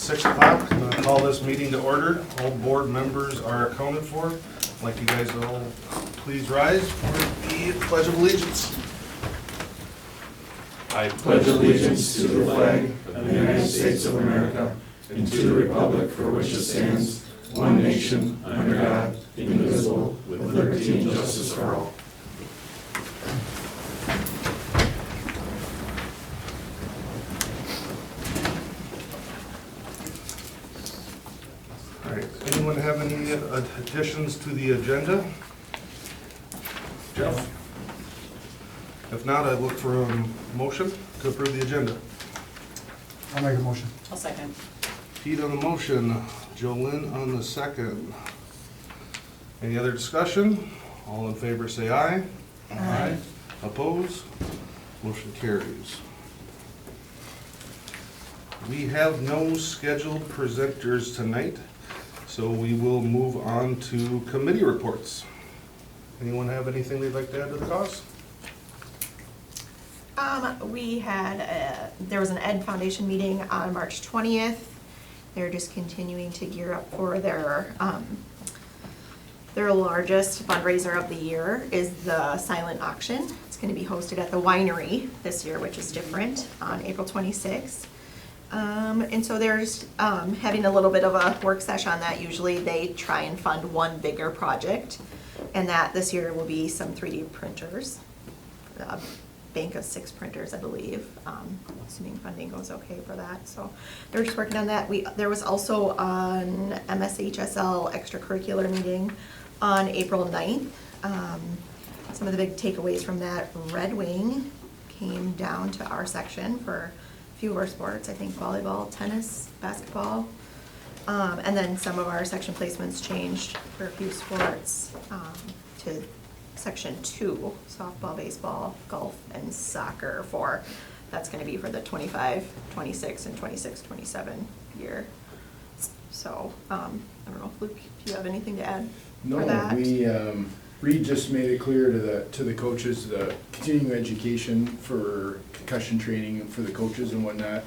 6 o'clock. I'm gonna call this meeting to order. All board members are accounted for. I'd like you guys to all please rise for the Pledge of Allegiance. I pledge allegiance to the flag of the United States of America and to the republic for which it stands, one nation, under God, indivisible, with liberty and justice for all. All right, anyone have any additions to the agenda? Jeff? If not, I look for a motion to approve the agenda. I'll make a motion. I'll second. Pete on the motion, Jolynn on the second. Any other discussion? All in favor say aye. Aye. Oppose? Motion carries. We have no scheduled presenters tonight, so we will move on to committee reports. Anyone have anything they'd like to add to the cause? There was an Ed Foundation meeting on March 20th. They're just continuing to gear up for their largest fundraiser of the year is the silent auction. It's gonna be hosted at the winery this year, which is different, on April 26th. And so they're just having a little bit of a work session on that. Usually they try and fund one bigger project, and that this year will be some 3D printers. A bank of 6 printers, I believe, assuming funding goes okay for that. So they're just working on that. There was also an MSHSL extracurricular meeting on April 9th. Some of the big takeaways from that: Red Wing came down to our section for a few of our sports, I think volleyball, tennis, basketball. And then some of our section placements changed for a few sports to Section 2, softball, baseball, golf, and soccer that's gonna be for the 25, 26, and 26, 27 year. So, I don't know, Luke, if you have anything to add for that? No, Reed just made it clear to the coaches, the continuing education for concussion training for the coaches and whatnot,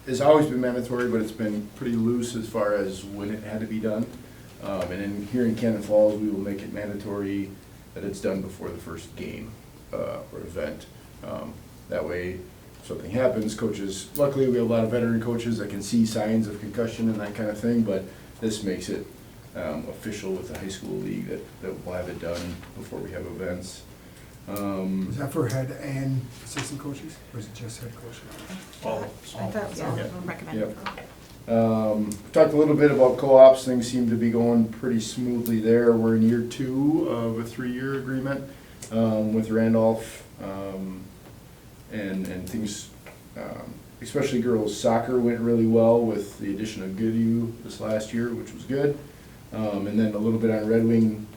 has always been mandatory, but it's been pretty loose as far as when it had to be done. And then here in Cannon Falls, we will make it mandatory that it's done before the first game or event. That way, if something happens, coaches, luckily we have a lot of veteran coaches that can see signs of concussion and that kind of thing, but this makes it official with the high school league that we'll have it done before we have events. Is that for head and assistant coaches, or is it just head coaches? I thought it was all Yeah. recommended. Yep. Talked a little bit about co-ops. Things seem to be going pretty smoothly there. We're in year 2 of a 3-year agreement with Randolph, and things, especially girls soccer went really well with the addition of Goodhue this last year, which was good. And then a little bit on Red Wing,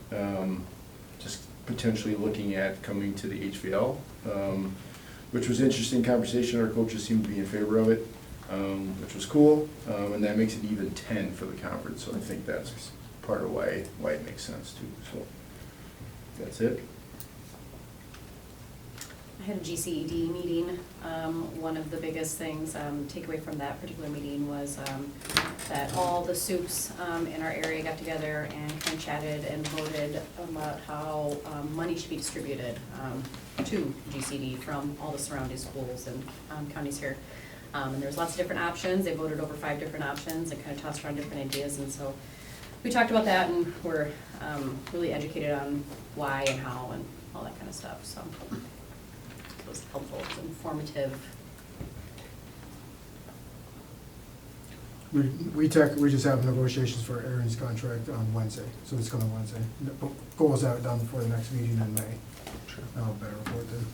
just potentially looking at coming to the HVL, which was interesting conversation. Our coaches seem to be in favor of it. Which was cool, and that makes it even 10 for the conference, so I think that's part of why it makes sense too, so that's it. I had a GCED meeting. One of the biggest things, takeaway from that particular meeting was that all the soups in our area got together and kind of chatted and voted about how money should be distributed to GCED from all the surrounding schools and counties here. And there was lots of different options. They voted over 5 different options and kind of tossed around different ideas. And so we talked about that, and we're really educated on why and how and all that kind of stuff. So it was helpful, it was informative. We just have negotiations for Aaron's contract on Wednesday, so it's coming Wednesday. Goals out done before the next meeting in May. Sure. I'll have a better report then.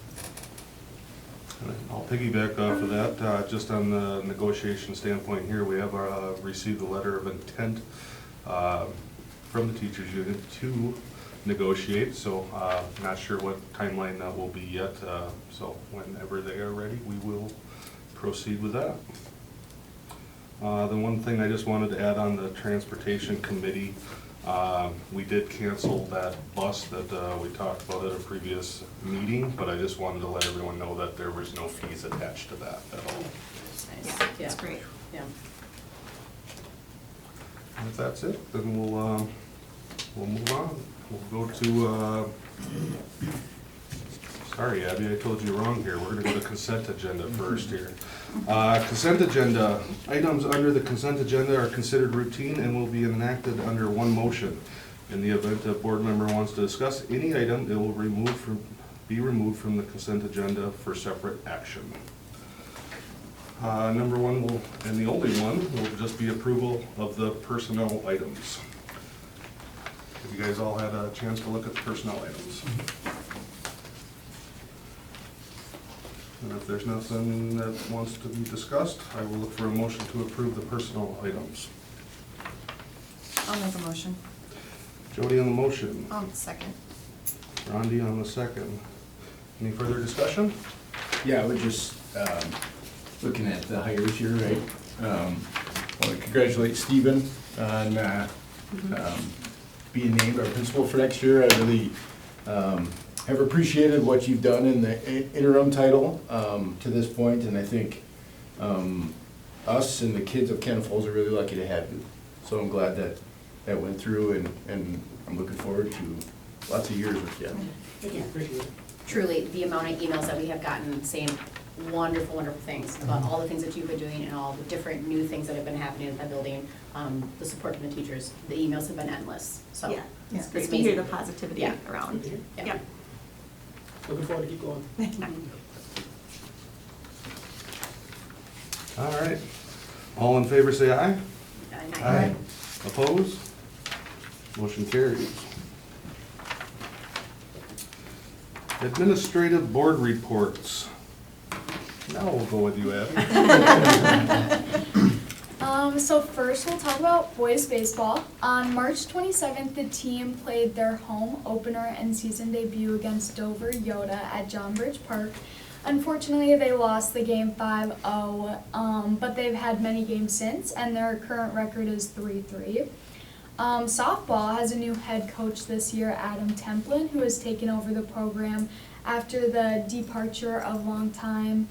I'll piggyback off of that, just on the negotiation standpoint here, we have received a letter of intent from the teachers union to negotiate, so not sure what timeline that will be yet, so whenever they are ready, we will proceed with that. The one thing I just wanted to add on the transportation committee, we did cancel that bus that we talked about at a previous meeting, but I just wanted to let everyone know that there was no fees attached to that at all. Nice. Yeah. That's great. Yeah. If that's it, then we'll move on. We'll go to, sorry, Abby, I told you wrong here. We're gonna go to consent agenda first here. Consent agenda, items under the consent agenda are considered routine and will be enacted under one motion. In the event a board member wants to discuss any item, it will be removed from the consent agenda for separate action. Number one will, and the only one, will just be approval of the personnel items. Have you guys all had a chance to look at the personnel items? And if there's nothing that wants to be discussed, I will look for a motion to approve the personnel items. I'll make a motion. Jody on the motion, Second. Rondi on the second. Any further discussion? Yeah, I would just, looking at the hires here, right? Want to congratulate Stephen on being named our principal for next year. I really have appreciated what you've done in the interim title to this point, and I think us and the kids of Cannon Falls are really lucky to have you. So I'm glad that that went through, and I'm looking forward to lots of years with you. Yeah. Truly, the amount of emails that we have gotten saying wonderful, wonderful things about all the things that you've been doing and all the different new things that have been happening at that building, the support from the teachers, the emails have been endless, so. Yeah, it's It's great to hear the amazing. positivity Yeah. around. Yeah. Yep. Looking forward to keep going. All right. All in favor, say aye. Aye. Opposed? Motion carries. Administrative board reports. Now we'll go with you, Abby. So first we'll talk about boys baseball. On March 27th, the team played their home opener and season debut against Dover Yoda at John Bridge Park. Unfortunately, they lost the game 5-0, but they've had many games since, and their current record is 3-3. Softball has a new head coach this year, Adam Templin, who has taken over the program after the departure of longtime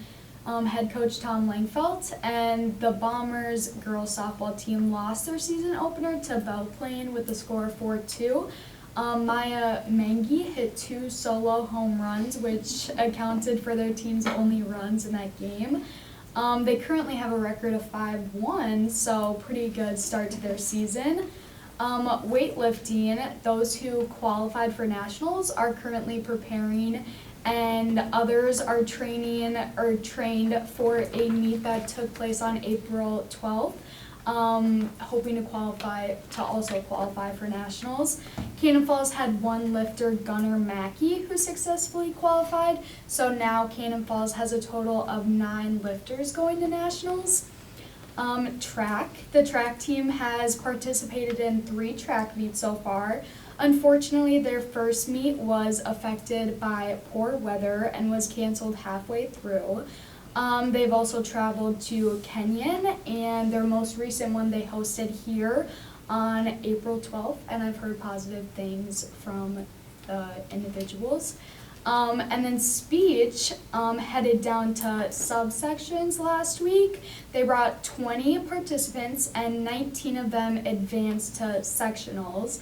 head coach Tom Langfelt, and the Bombers girls softball team lost their season opener to Belle Plaine with a score of 4-2. Maya Mengi hit 2 solo home runs, which accounted for their team's only runs in that game. They currently have a record of 5-1, so pretty good start to their season. Weightlifting, those who qualified for nationals are currently preparing, and others are trained for a meet that took place on April 12th, hoping to also qualify for nationals. Cannon Falls had one lifter, Gunnar Mackey, who successfully qualified, so now Cannon Falls has a total of 9 lifters going to nationals. Track. The track team has participated in 3 track meets so far. Unfortunately, their first meet was affected by poor weather and was canceled halfway through. They've also traveled to Kenyon, and their most recent one they hosted here on April 12th, and I've heard positive things from the individuals. And then speech headed down to subsections last week. They brought 20 participants, and 19 of them advanced to sectionals.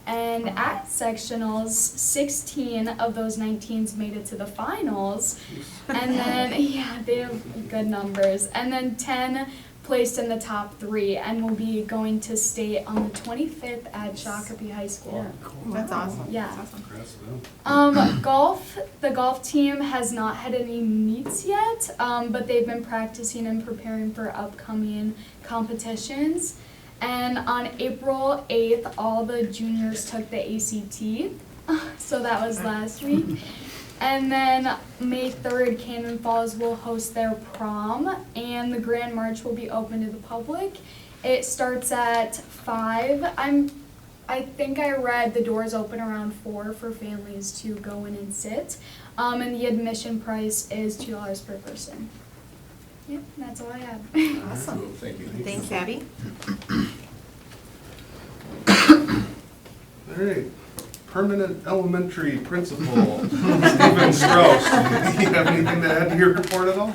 And at sectionals, 16 of those 19s made it to the finals. And then, yeah, they have good numbers. And then 10 placed in the top 3 and will be going to state on the 25th at Shakopee High School. That's awesome. Yeah. That's awesome. Congrats to them. Golf, the golf team has not had any meets yet, but they've been practicing and preparing for upcoming competitions. And on April 8th, all the juniors took the ACT, so that was last week. And then May 3rd, Cannon Falls will host their prom, and the Grand March will be open to the public. It starts at 5. I think I read the doors open around 4 for families to go in and sit. And the admission price is $2 per person. Yep, that's all I have. Awesome. Thank you. Thanks, Abby. All right. Permanent elementary principal, Stephen Strauss. Do you have anything to add to your report at all?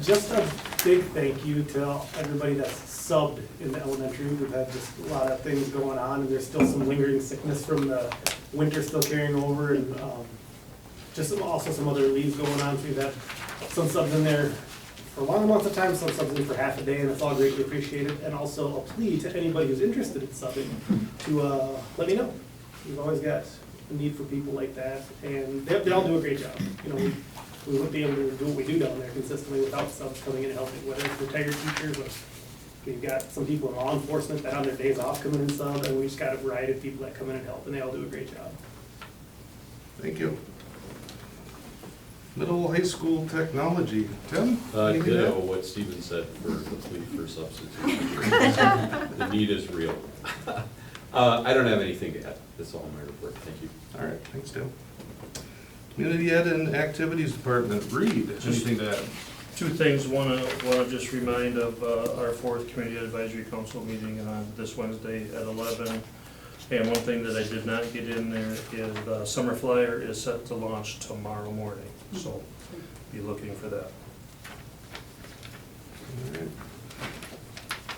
Just a big thank you to everybody that's subbed in the elementary. We've had just a lot of things going on, and there's still some lingering sickness from the winter still carrying over, and also some other leaves going on. So we've had some subs in there for long amounts of time, some subs in for half a day, and it's all greatly appreciated. And also a plea to anybody who's interested in subbing to let me know. We've always got a need for people like that, and they all do a great job. You know, we wouldn't be able to do what we do down there consistently without subs coming in and helping, whether it's retired teachers, or we've got some people in law enforcement that on their days off come in and sub, and we just got a variety of people that come in and help, and they all do a great job. Thank you. Middle high school technology. Tim? anything to Ditto add? what Stephen said for the plea for substitute. The need is real. I don't have anything to add. That's all my report. Thank you. All right, thanks, Tim. Community Ed and Activities Department, Reed, anything to add? Two things. One, I want to just remind of our fourth Community Advisory Council meeting on this Wednesday at 11. And one thing that I did not get in there is the summer flyer is set to launch tomorrow morning. So be looking for that. All right.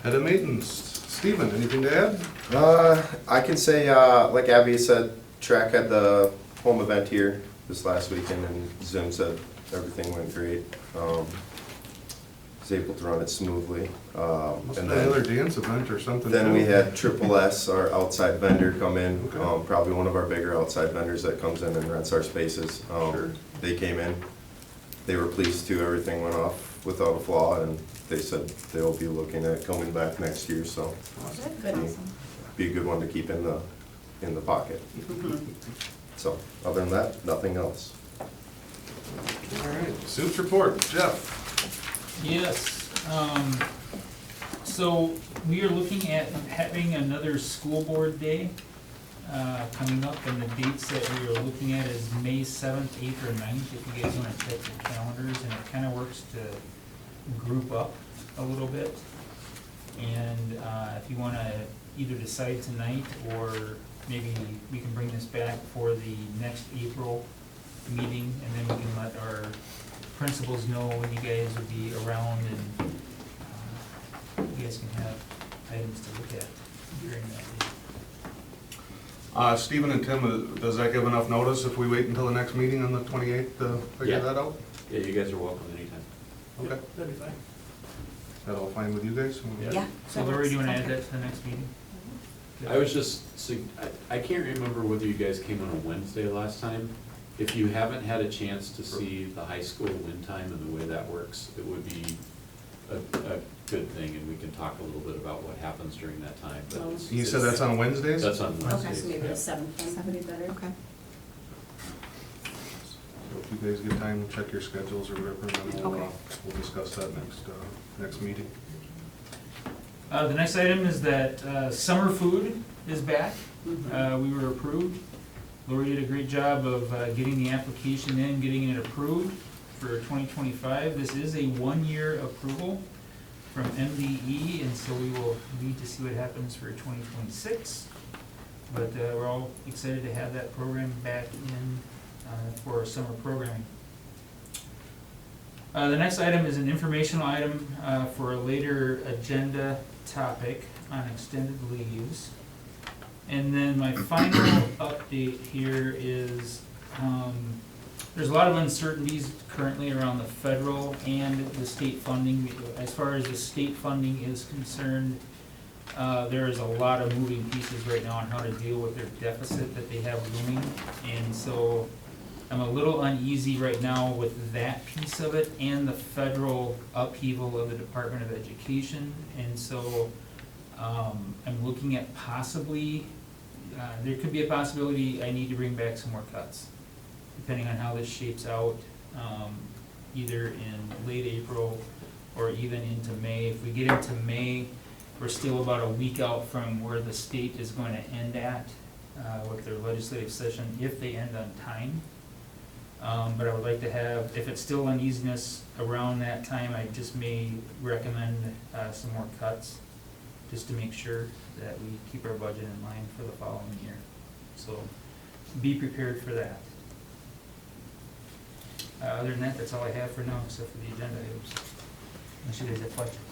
Head of Maintenance, Stephen, anything to add? I can say, like Abby said, track had the home event here this last weekend, and Zim said everything went great. Was able to run it smoothly. Must And have been another then, dance event or something. then too. we had Triple S, our outside vendor, come in. Okay. Probably one of our bigger outside vendors that comes in and rents our spaces. Sure. They came in. They were pleased too. Everything went off without a flaw, and they said they'll be looking at coming back next year. So Good. be a good one to keep in the pocket. So other than that, nothing else. All right, Suits report, Jeff. Yes, so we are looking at having another school board day coming up, and the dates that we are looking at is May 7th, 8th, or 9th, if you guys want to check your calendars, and it kind of works to group up a little bit. And if you want to either decide tonight, or maybe we can bring this back for the next April meeting, and then we can let our principals know when you guys will be around, and you guys can have items to look at during that day. Stephen and Tim, does that give enough notice if we wait until the next meeting on the 28th to figure Yeah. that out? Yeah, you guys are welcome anytime. Okay, That'd be fine. is that all fine with you guys? Yeah. So Lori, do you want to add that to the next meeting? I was just, I can't remember whether you guys came on a Wednesday last time. If you haven't had a chance to see the high school win time and the way that works, it would be a good thing, and we can talk a little bit about what happens during that time. But it's- You said that's on Wednesdays? That's on Okay, Wednesdays. so maybe yeah. the 7th one would be better. Okay. So if you guys get time, check your schedules or whatever, and then Okay. we'll discuss that next meeting. The next item is that summer food is back. We were approved. Lori did a great job of getting the application in, getting it approved for 2025. This is a one-year approval from MDE, and so we will need to see what happens for 2026. But we're all excited to have that program back in for summer programming. The next item is an informational item for a later agenda topic on extended leaves. And then my final update here is, there's a lot of uncertainties currently around the federal and the state funding. As far as the state funding is concerned, there is a lot of moving pieces right now on how to deal with their deficit that they have looming. And so I'm a little uneasy right now with that piece of it and the federal upheaval of the Department of Education. And so I'm looking at possibly, there could be a possibility I need to bring back some more cuts, depending on how this shapes out, either in late April or even into May. If we get into May, we're still about a week out from where the state is going to end at with their legislative session, if they end on time. But I would like to have, if it's still uneasiness around that time, I just may recommend some more cuts, just to make sure that we keep our budget in line for the following year. So be prepared for that. Other than that, that's all I have for now, except for the agenda items. Unless you guys have questions.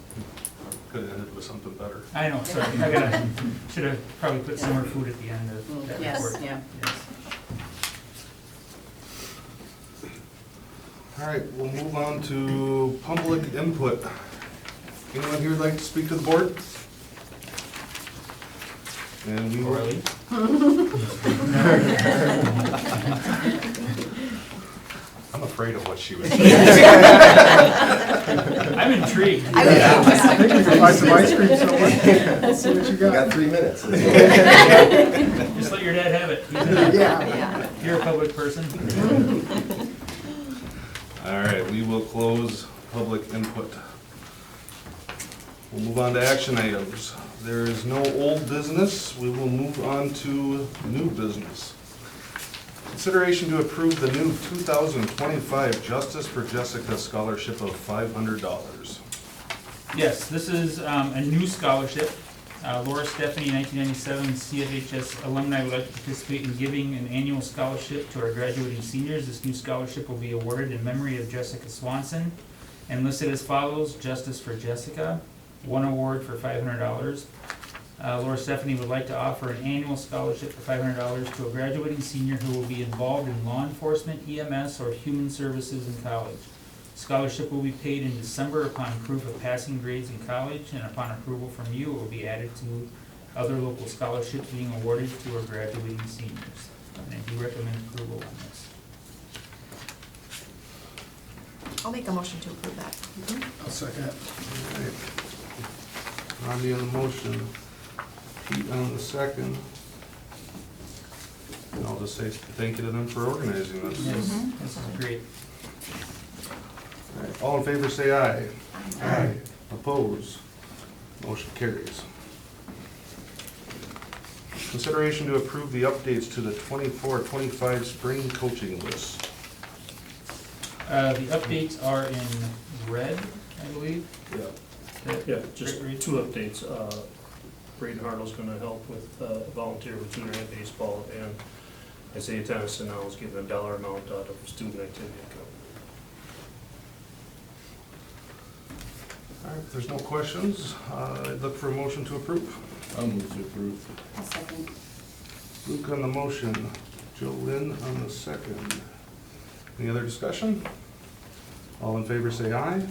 Could have ended with something better. I know, sorry, should have probably put summer food at the end of that report. Yes, yeah. Yes. All right, we'll move on to public input. Anyone here would like to speak to the board? And we will. Orly? I'm afraid of what she was saying. I'm intrigued. I would I think you can buy some ice cream somewhere. Let's see what you We got got. 3 minutes. Just let your dad have it. Yeah. You're a public person. All right, we will close public input. We'll move on to action items. There is no old business. We will move on to new business. Consideration to approve the new 2025 Justice for Jessica Scholarship of $500. Yes, this is a new scholarship. Laura Stephanie, 1997 CFHS alumni would like to participate in giving an annual scholarship to our graduating seniors. This new scholarship will be awarded in memory of Jessica Swanson and listed as follows: Justice for Jessica, one award for $500. Laura Stephanie would like to offer an annual scholarship for $500 to a graduating senior who will be involved in law enforcement, EMS, or human services in college. Scholarship will be paid in December upon proof of passing grades in college, and upon approval from you, it will be added to other local scholarships being awarded to our graduating seniors. And I do recommend approval on this. I'll make a motion to approve that. I'll second it. All right. Rodney on the motion, Pete on the second. And I'll just say thank you to them for organizing this. Yes, this is great. All right, all in favor say aye. Aye. Oppose? Motion carries. Consideration to approve the updates to the 24-25 spring coaching list. The updates are in red, I believe. Yeah, just Great read. 2 updates. Braden Hartl's gonna help with volunteer with junior high baseball, and Isaiah Tennyson now is given a dollar amount out of student activity account. All right, if there's no questions, I'd look for a motion to approve. I'll move to approve. A second. Luke on the motion, Joe Lynn on the second. Any other discussion? All in favor say aye.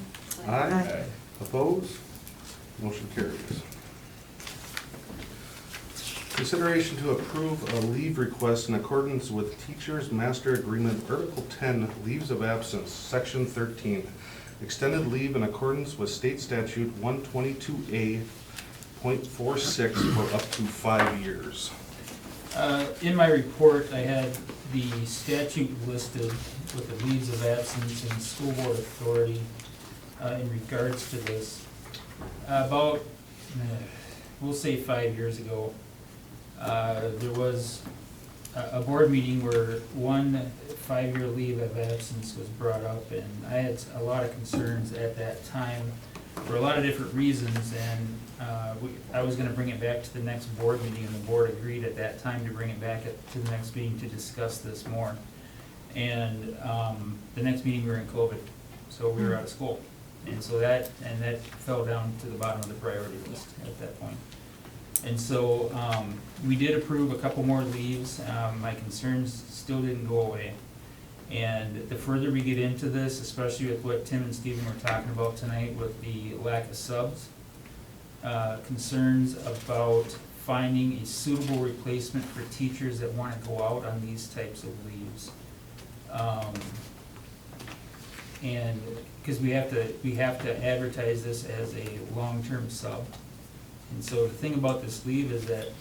Aye. Opposed? Motion carries. Consideration to approve a leave request in accordance with Teachers Master Agreement, Article 10, Leaves of Absence, Section 13. Extended leave in accordance with State Statute 122A.46 for up to 5 years. In my report, I had the statute listed with the leaves of absence and school board authority in regards to this. About, we'll say 5 years ago, there was a board meeting where one 5-year leave of absence was brought up, and I had a lot of concerns at that time for a lot of different reasons, and I was gonna bring it back to the next board meeting, and the board agreed at that time to bring it back to the next meeting to discuss this more. And the next meeting we were in COVID, so we were out of school. And so that fell down to the bottom of the priority list at that point. And so we did approve a couple more leaves. My concerns still didn't go away. And the further we get into this, especially with what Tim and Stephen were talking about tonight with the lack of subs, concerns about finding a suitable replacement for teachers that want to go out on these types of leaves. And because we have to advertise this as a long-term sub. And so the thing about this leave is that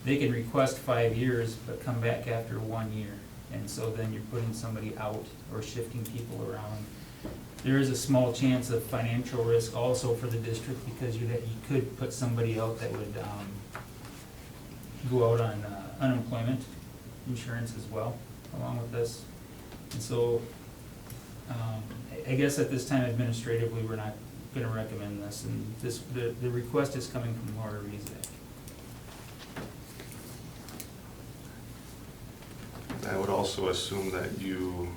they can request 5 years, but come back after 1 year. And so then you're putting somebody out or shifting people around. There is a small chance of financial risk also for the district, because you could put somebody out that would go out on unemployment insurance as well, along with this. And so I guess at this time administratively, we're not gonna recommend this, and the request is coming from Laura Rezac. I would also assume that you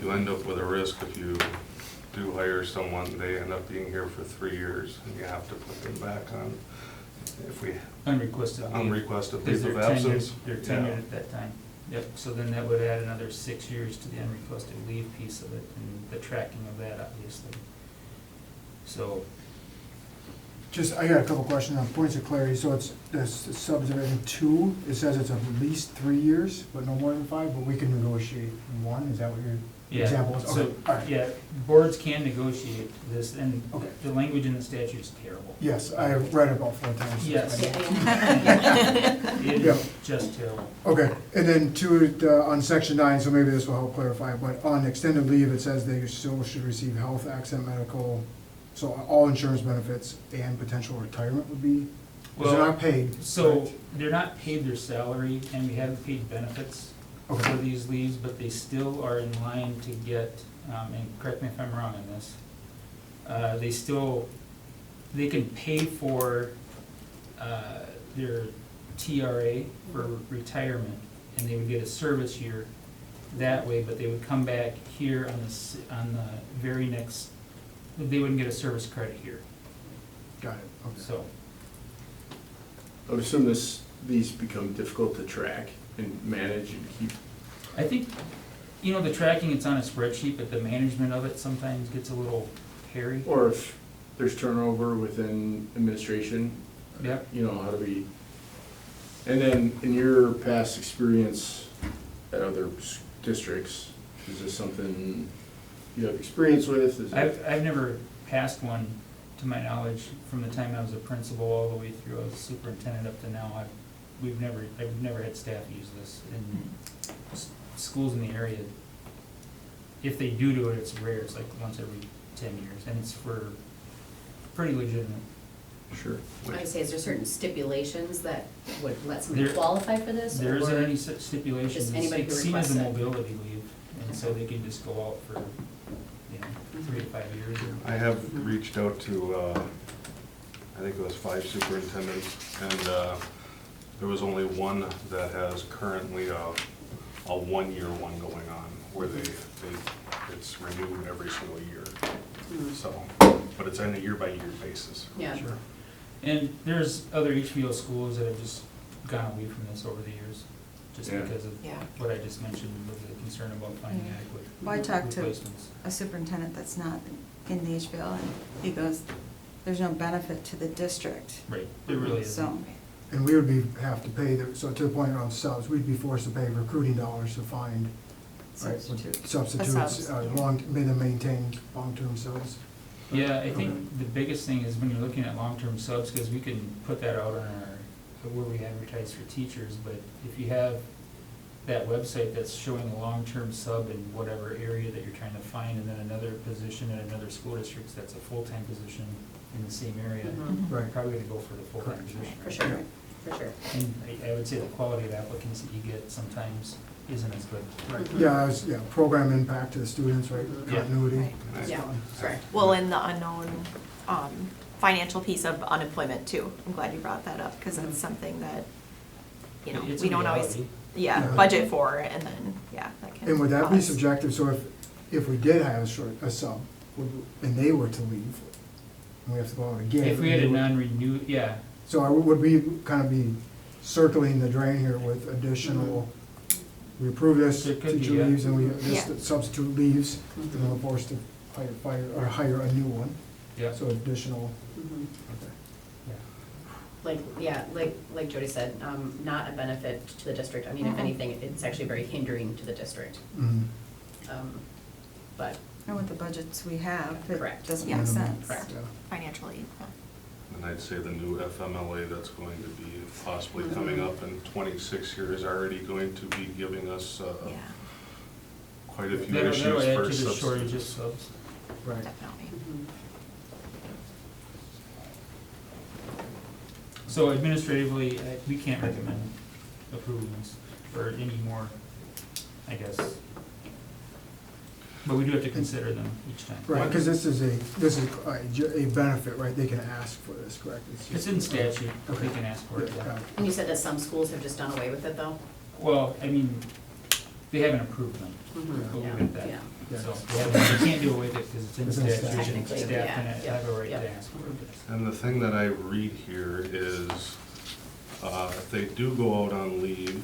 end up with a risk if you do hire someone, they end up being here for 3 years, and you have to put them back on, if we, Unrequested leave. unrequested Because leave they're of tenured, absence. they're Yeah. tenured at that time. Yep, so then that would add another 6 years to the unrequested leave piece of it, and the tracking of that, obviously. So, Just, I got a couple questions on points of clarity, so it's, this subdivision 2, it says it's at least 3 years, but no more than 5, but we can negotiate 1, is that what your yeah, example is? so, Okay, all right. yeah, boards can negotiate this, and Okay. the language in the statute is terrible. Yes, I read it about 4 times. Yes. It Yeah. is just terrible. Okay, and then on section 9, so maybe this will help clarify, but on extended leave, it says they still should receive health, accident, medical, so all insurance benefits and potential retirement would be, because they're Well, not paid. So, correct? they're not paid their salary, and we haven't paid benefits for Okay, these leaves, but they still are in line to get, and correct me if I'm wrong on this, they can pay for their TRA for retirement, and they would get a service year that way, but they would come back here on the very next, they wouldn't get a service credit here, got it, okay. so. I would assume these become difficult to track and manage and keep. I think, the tracking, it's on a spreadsheet, but the management of it sometimes gets a little hairy. Or if there's turnover within administration, Yep. how do we? And then in your past experience at other districts, is this something you have experience with? Is it- I've never passed one, to my knowledge, from the time I was a principal all the way through, I was superintendent up to now. I've never had staff use this. And schools in the area, if they do it, it's rare, it's like once every 10 years, and it's for pretty legitimate. Sure. I say, is there certain stipulations that would let somebody There- qualify for this? There isn't or- any such stipulations. Just anybody It's who seen as a requests it. mobility leave, and so they can just go out for, 3 to 5 years. I have reached out to, I think it was 5 superintendents, and there was only one that has currently a 1-year one going on, where it's renewed every single year. Mm. So, but it's on a year-by-year basis. Yeah. Sure. And there's other HBO schools that have just gone away from this over the years, just Yeah. because of Yeah. what I just mentioned with the concern about finding Yeah. adequate Well, I talked to replacements. a superintendent that's not in the HBL, and he goes, there's no benefit to the district. Right, there really is. So, And we would have to pay, so to the point around subs, we'd be forced to pay recruiting dollars to find, right, substitute. substitutes, subs, yeah. maintain long-term subs. Yeah, I think the biggest thing is when you're looking at long-term subs, because we can put that out on where we advertise for teachers, but if you have that website that's showing a long-term sub in whatever area that you're trying to find, and then another position in another school district that's a full-time position in the same area, Mhm. you're Right. probably gonna go for the full-time Correct. position. For sure, for sure. And I would say the quality of applicants that you get sometimes isn't as good. Right, yeah, program impact to the students, right, Yeah. continuity. Right. That's Yeah. fine. Correct. Well, and the unknown financial piece of unemployment too. I'm glad you brought that up, because that's something that, It's we a don't always, reality. Yeah. budget for, and then, that can And would that be cause- subjective, so if we did have a sub, and they were to leave, and we have to go out again? If we had a and they were- non-renewed, yeah, So would we kind of be circling the drain here with additional, we approve this, There could be, teacher yeah. leaves, and we, Yeah. this substitute leaves, and then Mhm. we're forced to hire a new one, yeah. so additional, Mhm. okay. Like Jody said, not a benefit to the district. I mean, if Mhm. anything, it's actually very hindering to the district. Mhm. But, And with the budgets we have, it Correct. doesn't Yeah. make sense. Correct. Yeah. financially. And I'd say the new FMLA that's going to be possibly coming up in 26 here is already going to be giving us Yeah, quite a few That'll issues add for to the shortage of substitutes. subs. Right. definitely. mhm. So administratively, we can't recommend approving this or any more, I guess. But we do have to consider them each time. Right, because this is a benefit, right, they can ask for this, correct? It's in statute, they Okay. can ask for it, Yeah, yeah. got it. And you said that some schools have just done away with it, though? Well, I mean, they haven't approved them. Mhm. We'll Yeah, leave it at that. yeah. Yeah. So, you can't do away with it because it's in It's in statute, and Technically, staff yeah, can yeah, have a right yeah. to ask for it. And the thing that I read here is, if they do go out on leave,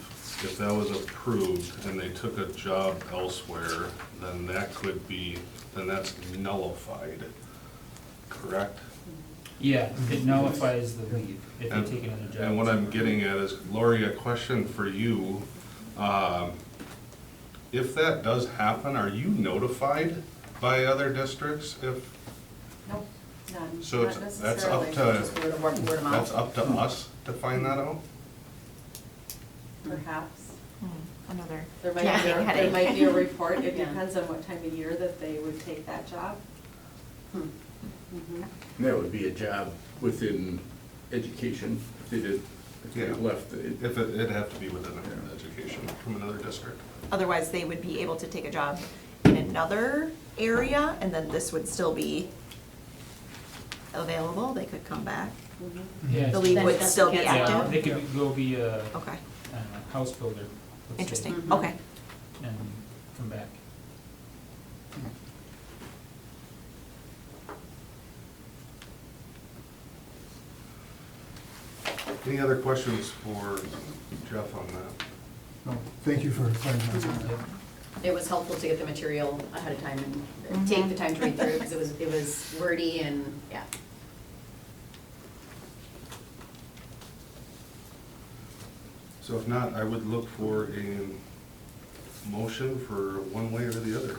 if that was approved and they took a job elsewhere, then that's nullified, correct? Yeah, it nullifies the leave if you take another job. And what I'm getting at is, Lori, a question for you. If that does happen, are you notified by other districts if, Nope, none, So not it's- that's up necessarily, to- just word of mouth. that's up to us to find that out? Perhaps. Another There might nagging be, there headache. might be a report, it Yeah. depends on what time of year that they would take that job. Hmm. Mhm. That would be a job within education, if they did, if they Yeah. left it. If it'd have to be within education from another district. Otherwise, they would be able to take a job in another area, and then this would still be available, they could come back. Mhm. Yeah, The leave Then would it still be doesn't cancel yeah, active? they could go be a Okay, house builder. let's say, interesting, Mhm. okay. And come back. Any other questions for Jeff on that? No, thank you for clarifying that. It was helpful to get the material ahead of time and take the time to read through it, because it was wordy and, yeah. So if not, I would look for a motion for one way or the other.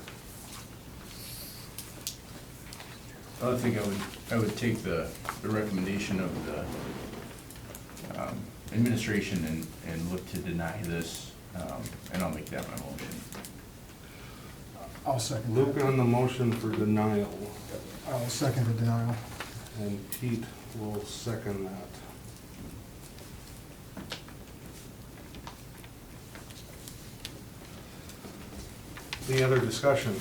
I think I would take the recommendation of the administration and look to deny this, and I'll make that my motion. I'll second Luke that. on the motion for denial, I'll second the denial. and Pete will second that. Any other discussion?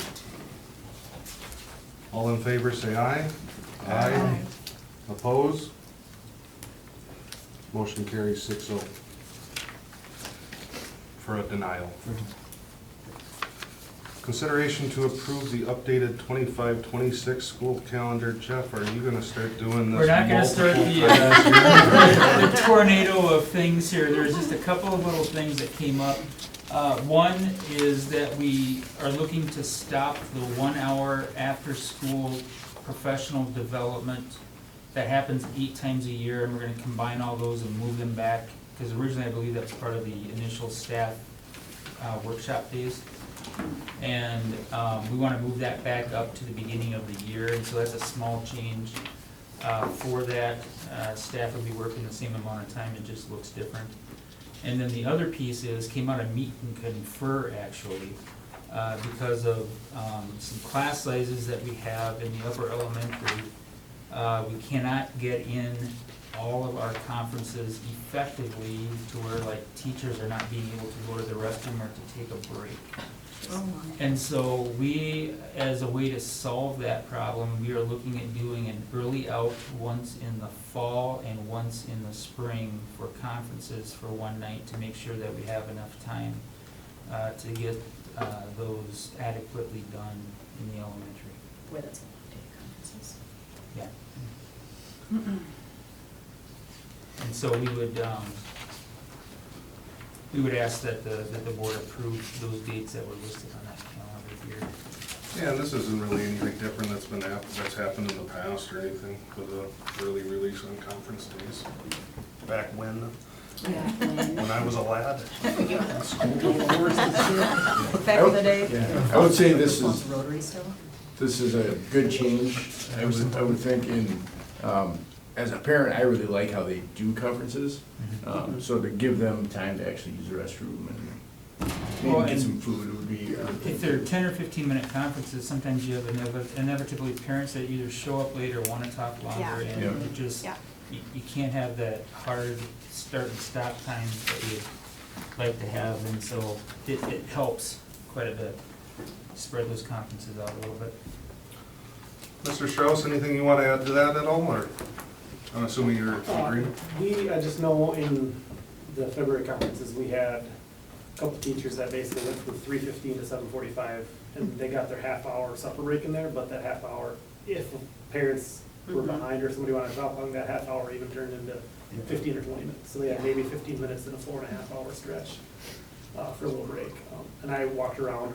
All in favor, say aye. Aye. Oppose? Motion carries 6-0 for a denial. Consideration to approve the updated 25-26 school calendar. Jeff, are you gonna start doing this? We're not gonna start multiple the, times? the tornado of things here. There's just a couple of little things that came up. One is that we are looking to stop the 1 hour after-school professional development that happens 8 times a year, and we're gonna combine all those and move them back, because originally I believe that was part of the initial staff workshop days. And we wanna move that back up to the beginning of the year, and so that's a small change for that. Staff will be working the same amount of time, it just looks different. And then the other piece came out of meet and confer, actually, because of some class sizes that we have in the upper elementary. We cannot get in all of our conferences effectively to where like teachers are not being able to go to the restroom or to take a break. And so we, as a way to solve that problem, we are looking at doing an early out once in the fall and once in the spring for conferences for one night to make sure that we have enough time to get those adequately done in the elementary. Boy, that's a lot of day conferences. Yeah. And so we would ask that the board approve those dates that were listed on that calendar here. Yeah, and this isn't really anything different that's happened in the past or anything with the early release on conference days. Back when I was a lad. Back in the day. Yeah, I would say this is, Rotary still? this is a good change. I would think in, as a parent, I really like how they do conferences. So to give them time to actually use the restroom and Well, maybe get and some food would be. If they're 10 or 15-minute conferences, sometimes you have inevitably parents that either show up late or want to talk longer, Yeah. and Yeah. it just, Yeah. you can't have that hard start and stop times that you'd like to have, and so it helps quite a bit, spread those conferences out a little bit. Mr. Strauss, anything you want to add to that at all, or I'm assuming you're agreeing? I just know in the February conferences, we had couple teachers that basically went from 3:15 to 7:45, and they got their half-hour supper break in there, but that half hour, if parents were behind or somebody wanted to drop on, that half hour even turned into 15 or 20 minutes. So they had maybe 15 minutes in a 4.5 hour stretch for a little break. And I walked around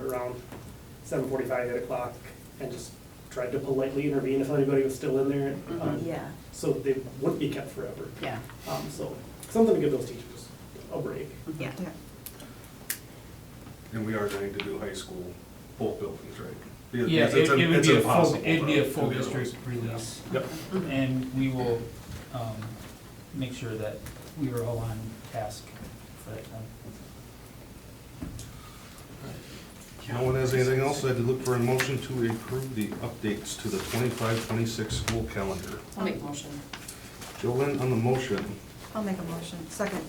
7:45, 8 o'clock, and just tried to politely intervene if anybody was still in there. Yeah. So they wouldn't be kept forever. Yeah. So something to give those teachers a break. Yeah. Yeah. And we are going to do high school, both buildings, right? Yeah, It's it would it's be a full, impossible it'd be a for full the other district ones. release. Yep. And we will, make sure that we are all on task for that time. No one has anything else? I'd look for a motion to approve the updates to the 25-26 school calendar. I'll make a motion. Jolyn on the motion. I'll make a motion. Second.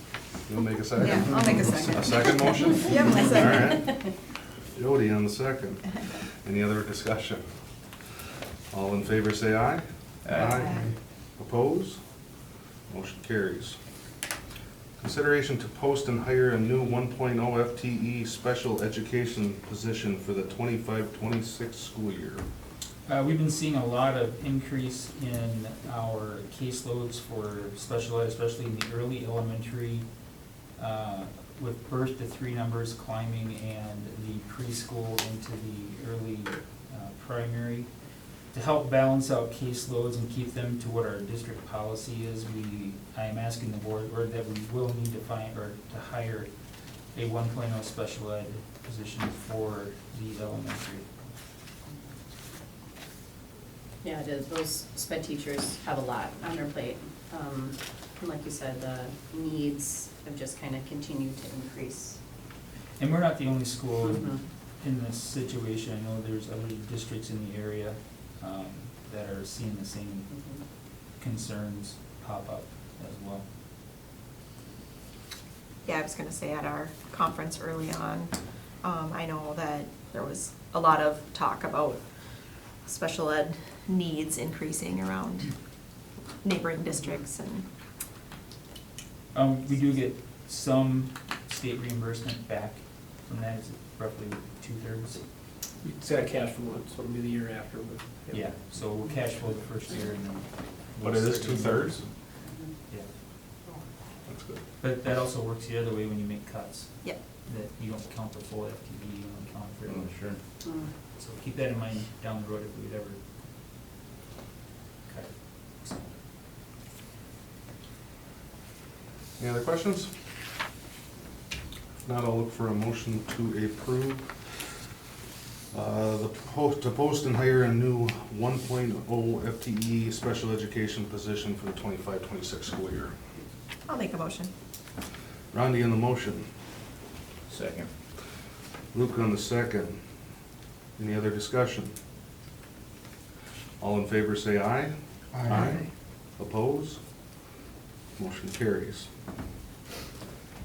You'll make a second? Yeah, I'll make a second. A second motion? Yep, a second. All right. Jody on the second. Any other discussion? All in favor say aye. Aye. Oppose? Motion carries. Consideration to post and hire a new 1.0 FTE special education position for the 25-26 school year. We've been seeing a lot of increase in our caseloads for special ed, especially in the early elementary, with birth to 3 numbers climbing and the preschool into the early primary. To help balance out caseloads and keep them to what our district policy is, I am asking the board, or that we will need to find, or to hire a 1.0 special ed position for the elementary. Yeah, it is. Those sped teachers have a lot on their plate. And like you said, the needs have just kind of continued to increase. And we're not the only school Mhm. in this situation. I know there's other districts in the area that are seeing the same concerns pop up as well. Yeah, I was gonna say at our conference early on, I know that there was a lot of talk about special ed needs increasing around neighboring districts and, We do get some state reimbursement back from that, is it roughly 2/3? It's got cash flow, so it'll be the year after. Yeah, so we'll cash flow the first year and then. But it is 2/3? Yeah, That's good. but that also works the other way when you make cuts, yep. that you don't count the full FTE, you only count for. Sure. Mm. So keep that in mind down the road if we'd ever cut. So, Any other questions? If not, I'll look for a motion to approve to post and hire a new 1.0 FTE special education position for the 25-26 school year. I'll make a motion. Rondi on the motion. Second. Luke on the second. Any other discussion? All in favor say aye. Aye. Oppose? Motion carries.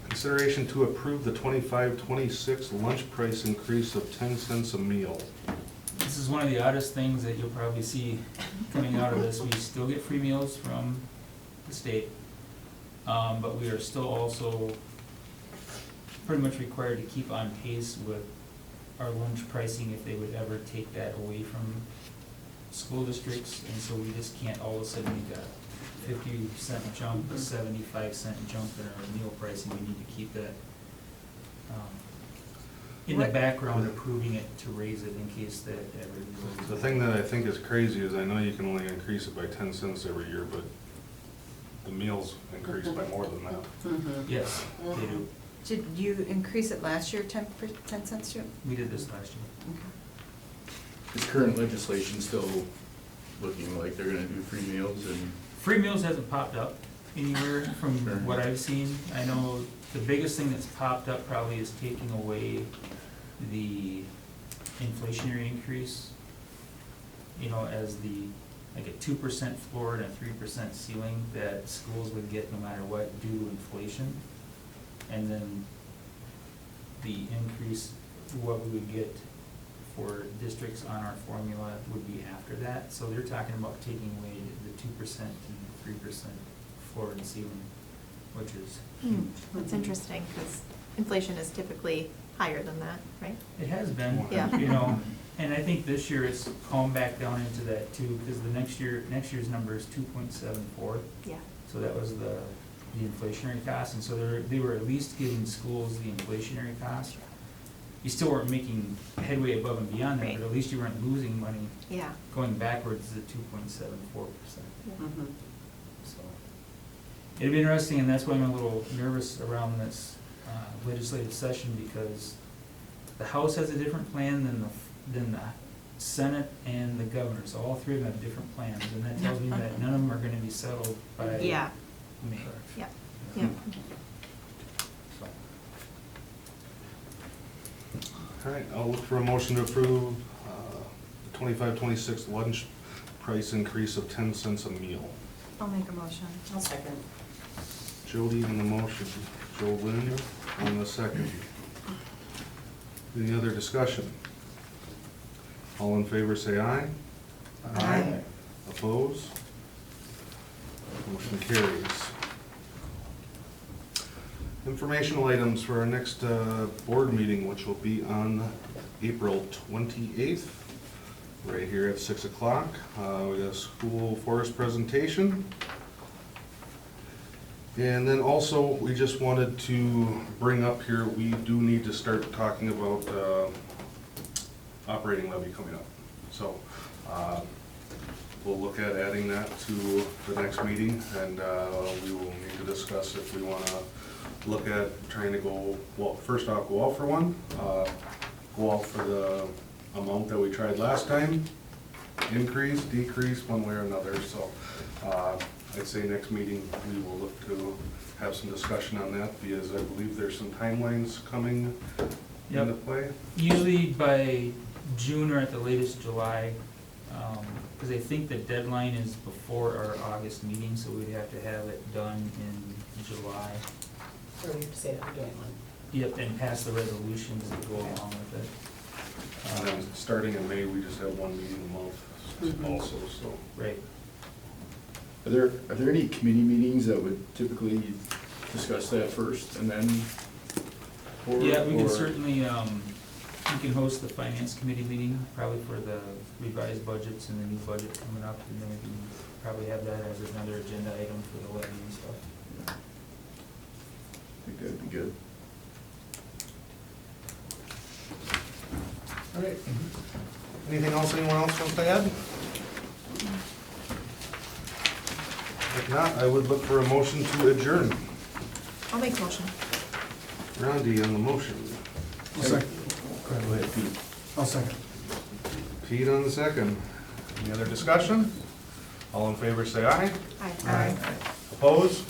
Consideration to approve the 25-26 lunch price increase of 10 cents a meal. this is one of the oddest things that you'll probably see coming out of this. We still get free meals from the state, but we are still also pretty much required to keep on pace with our lunch pricing if they would ever take that away from school districts, and so we just can't all of a sudden make a 50-cent jump, a 75-cent jump in our meal pricing. We need to keep that in the What- background, approving it to raise it in case that ever goes. The thing that I think is crazy is I know you can only increase it by 10 cents every year, but the meals increase by more than that. Mhm. Yes, they do. Did you increase it last year, 10 cents too? We did this last year. Is current legislation still looking like they're gonna do free meals and? Free meals hasn't popped up anywhere from Sure. what I've seen. I know the biggest thing that's popped up probably is taking away the inflationary increase. You know, as like a 2% floor and a 3% ceiling that schools would get no matter what due to inflation. And then the increase, what we would get for districts on our formula would be after that. So they're talking about taking away the 2% and 3% floor and ceiling, which is huge. That's interesting, because inflation is typically higher than that, right? It has been, Yeah. you know, and I think this year it's calmed back down into that too, because the next year's number is 2.74. Yeah. So that was the inflationary cost, and so they were at least giving schools the inflationary cost. You still weren't making headway above and beyond that, Right. but at least you weren't losing money Yeah. going backwards to 2.74%. Mhm. So it'd be interesting, and that's why I'm a little nervous around this legislative session, because the House has a different plan than the Senate and the governor. So all three of them have different plans, and that tells me that none of them are gonna be settled by Yeah, May. yeah, yeah. All right, I'll look for a motion to approve the 25-26 lunch price increase of 10 cents a meal. I'll make a motion. I'll second. Jody in the motion, Joe Lynn on the second. Any other discussion? All in favor, say aye. Aye. Opposed? Motion carries. Informational items for our next board meeting, which will be on April 28th, right here at 6 o'clock. We got a school forest presentation. And then also, we just wanted to bring up here, we do need to start talking about operating levy coming up. So we'll look at adding that to the next meeting, and we will need to discuss if we want to look at trying to go, well, first off, go out for one, go out for the amount that we tried last time, increase, decrease, one way or another. So I'd say next meeting, we will look to have some discussion on that, because I believe there's some timelines coming into play. Usually by June or at the latest July, because I think the deadline is before our August meeting, so we'd have to have it done in July. Or we have to say that we're doing one. Yep, and pass the resolutions that go along with it. And then starting in May, we just have one meeting a month also, so. Right. Are there any committee meetings that would typically discuss that first and then? Yeah, we can or- certainly, we can host the finance committee meeting, probably for the revised budgets and the new budget coming up, and then we can probably have that as another agenda item for the levy and stuff. I think that'd be good. All right. Anything else anyone else wants to add? If not, I would look for a motion to adjourn. I'll make a motion. Rondi on the motion. I'll second. Go ahead, Pete. I'll second. Pete on the second. Any other discussion? All in favor, say aye. Aye. Opposed?